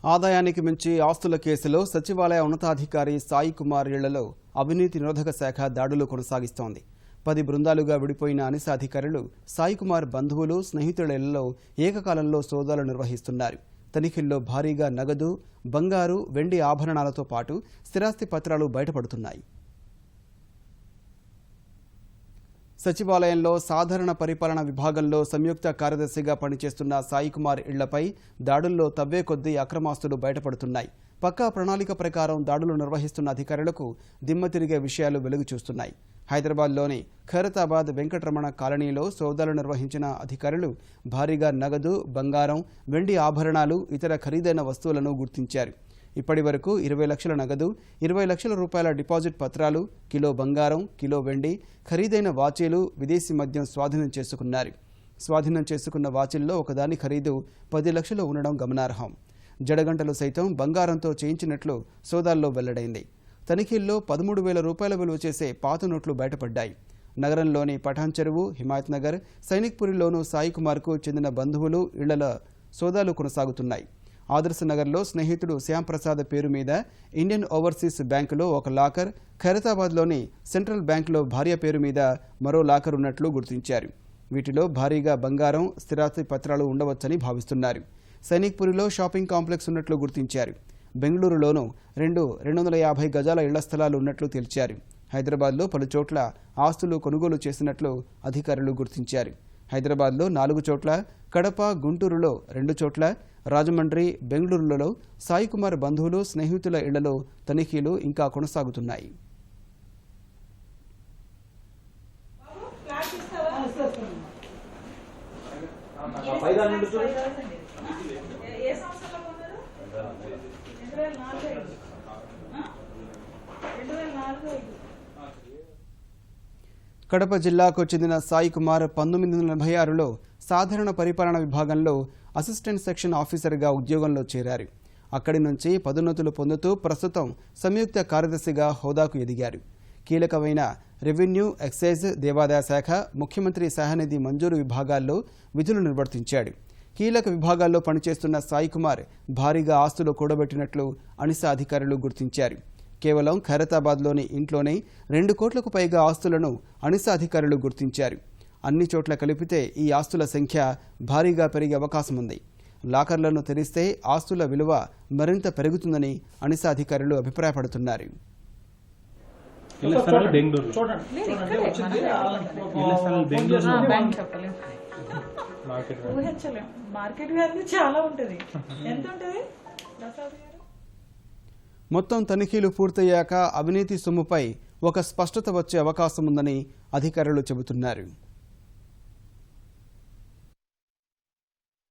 ఆదాయానికి మించి ఆస్తుల కేసులో సచివాలయ ఉన్నతాధికారి సాయి కుమార్ ఇళ్లలో అవినీతి నిరోధక శాఖ దాడులు కొనసాగిస్తోంది. 10 బృందాలుగా విడిపోయిన అనిస అధికారులు సాయి కుమార్ బంధువులు, స్నేహితుల ఇళ్లలో ఏకకాలంలో సోదాలు నిర్వహిస్తున్నారు. తనిఖీల్లో భారీగా నగదు, బంగారు, వెండి ఆభరణాలతో పాటు స్థిరాస్తి పత్రాలు బయటపడుతున్నాయి. సచివాలయంలో సాధారణ పరిపాలన విభాగంలో సంయుక్త కార్యదర్శిగా పనిచేస్తున్న సాయి కుమార్ ఇళ్లపై దాడుల్లో తవ్వే కొద్దీ అక్రమాస్తులు బయటపడుతున్నాయి. పక్కా ప్రణాళిక ప్రకారం దాడులు నిర్వహిస్తున్న అధికారులకు దిమ్మ తిరిగే విషయాలు వెలుగు చూస్తున్నాయి. హైదరాబాద్లోని ఖైరతాబాద్ వెంకటరమణ కాలనీలో సోదాలు నిర్వహించిన అధికారులు భారీగా నగదు, బంగారం, వెండి ఆభరణాలు, ఇతర ఖరీదైన వస్తువులను గుర్తించారు. ఇప్పటి వరకు 20 లక్షల నగదు, 20 లక్షల రూపాయల డిపాజిట్ పత్రాలు, కిలో బంగారం, కిలో వెండి, ఖరీదైన వాచీలు, విదేశీ మద్యం స్వాధీనం చేసుకున్నారు. స్వాధీనం చేసుకున్న వాచీల్లో ఒకదాని ఖరీదు 10 లక్షలు ఉండడం గమనార్హం. జడగంటలు సైతం బంగారంతో చేయించినట్లు సోదాల్లో వెల్లడైంది. తనిఖీల్లో 13,000 రూపాయల విలువ చేసే పాత నోట్లు బయటపడ్డాయి. నగరంలోని పఠాన్ చెరువు, హిమాయత్ నగర్, సైనిక్పురిలోనూ సాయి కుమార్కు చెందిన బంధువులు ఇళ్ల సోదాలు కొనసాగుతున్నాయి. ఆదర్శ నగర్లో స్నేహితుడు శ్యామ్ ప్రసాద్ పేరు మీద ఇండియన్ ఓవర్సీస్ బ్యాంకులో ఒక లాకర్, ఖైరతాబాద్లోని సెంట్రల్ బ్యాంకులో భార్య పేరు మీద మరో లాకర్ ఉన్నట్లు గుర్తించారు. వీటిలో భారీగా బంగారం, స్థిరాస్తి పత్రాలు ఉండవచ్చని భావిస్తున్నారు. సైనిక్పురిలో షాపింగ్ కాంప్లెక్స్ ఉన్నట్లు గుర్తించారు. బెంగళూరులోనూ 250 గజాల ఇళ్ల స్థలాలు ఉన్నట్లు తేల్చారు. హైదరాబాద్లో పలు చోట్ల ఆస్తులు కొనుగోలు చేసినట్లు అధికారులు గుర్తించారు. హైదరాబాద్లో 4 చోట్ల, కడప, గుంటూరులో 2 చోట్ల, రాజమండ్రి, బెంగళూరులలో సాయి కుమార్ బంధువులు, స్నేహితుల ఇళ్లలో తనిఖీలు ఇంకా కొనసాగుతున్నాయి. కడప జిల్లాకు చెందిన సాయి కుమార్ 1986లో సాధారణ పరిపాలన విభాగంలో అసిస్టెంట్ సెక్షన్ ఆఫీసర్గా ఉద్యోగంలో చేరారు. అక్కడి నుంచి పదోన్నతులు పొందుతూ ప్రస్తుతం సంయుక్త కార్యదర్శిగా హోదాకు ఎదిగారు. కీలకమైన రెవెన్యూ, ఎక్సైజ్, దేవాదాయ శాఖ, ముఖ్యమంత్రి సహానిధి మంజూరు విభాగాల్లో విధులు నిర్వర్తించాడు. కీలక విభాగాల్లో పనిచేస్తున్న సాయి కుమార్ భారీగా ఆస్తులు కూడబెట్టినట్లు అనిస అధికారులు గుర్తించారు. కేవలం ఖైరతాబాద్లోని ఇంట్లోనే 2 కోట్లకు పైగా ఆస్తులను అనిస అధికారులు గుర్తించారు. అన్ని చోట్ల కలిపితే ఈ ఆస్తుల సంఖ్య భారీగా పెరిగే అవకాశం ఉంది. లాకర్లను తెరిస్తే ఆస్తుల విలువ మరింత పెరుగుతుందని అనిస అధికారులు అభిప్రాయపడుతున్నారు. మొత్తం తనిఖీలు పూర్తయ్యాక అవినీతి సొమ్ముపై ఒక స్పష్టత వచ్చే అవకాశం ఉందని అధికారులు చెబుతున్నారు.